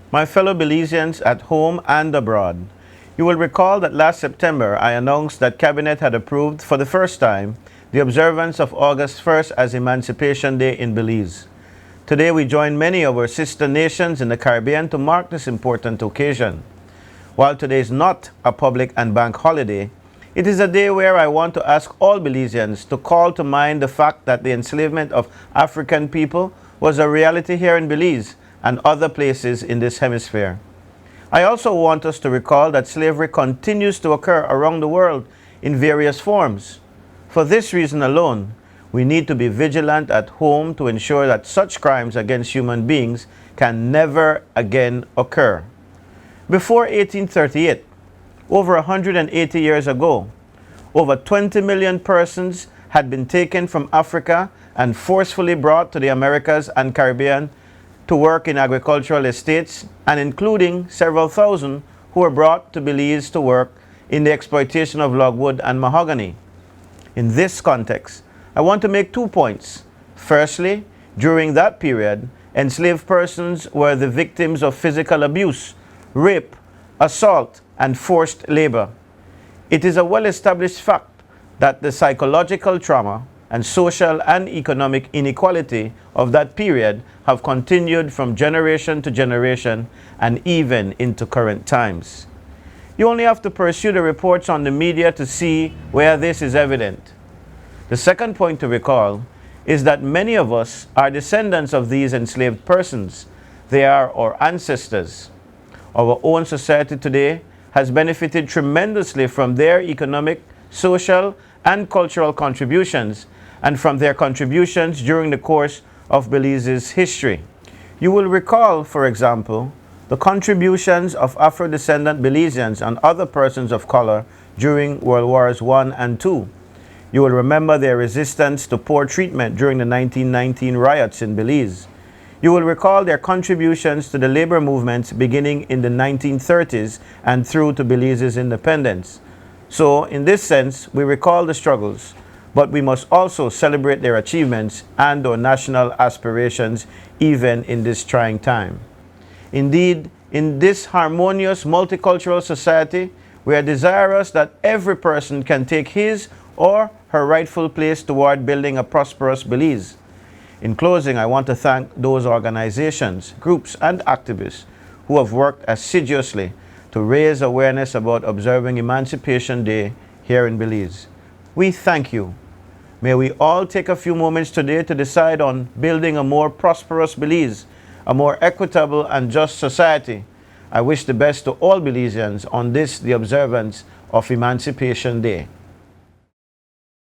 My fellow Belizeans at home and abroad, you will recall that last September I announced that Cabinet had approved for the first time the observance of August 1st as Emancipation Day in Belize. Today we join many of our sister nations in the Caribbean to mark this important occasion. While today is not a public and bank holiday, it is a day where I want to ask all Belizeans to call to mind the fact that the enslavement of African people was a reality here in Belize and other places in this hemisphere. I also want us to recall that slavery continues to occur around the world in various forms. For this reason alone, we need to be vigilant at home to ensure that such crimes against human beings can never again occur. Before 1838, over 180 years ago, over 20 million persons had been taken from Africa and forcefully brought to the Americas and Caribbean to work in agricultural estates, and including several thousand who were brought to Belize to work in the exploitation of logwood and mahogany. In this context, I want to make 2 points. Firstly, during that period, enslaved persons were the victims of physical abuse, rape, assault, and forced labor. It is a well-established fact that the psychological trauma and social and economic inequality of that period have continued from generation to generation and even into current times. You only have to pursue the reports on the media to see where this is evident. The second point to recall is that many of us are descendants of these enslaved persons. They are our ancestors. Our own society today has benefited tremendously from their economic, social, and cultural contributions, and from their contributions during the course of Belize's history. You will recall, for example, the contributions of Afro-descendant Belizeans and other persons of color during World Wars I and II. You will remember their resistance to poor treatment during the 1919 riots in Belize. You will recall their contributions to the labor movements beginning in the 1930s and through to Belize's independence. So, in this sense, we recall the struggles, but we must also celebrate their achievements and our national aspirations even in this trying time. Indeed, in this harmonious multicultural society, we are desirous that every person can take his or her rightful place toward building a prosperous Belize. In closing, I want to thank those organizations, groups, and activists who have worked assiduously to raise awareness about observing Emancipation Day here in Belize. We thank you. May we all take a few moments today to decide on building a more prosperous Belize, a more equitable and just society. I wish the best to all Belizeans on this, the observance of Emancipation Day.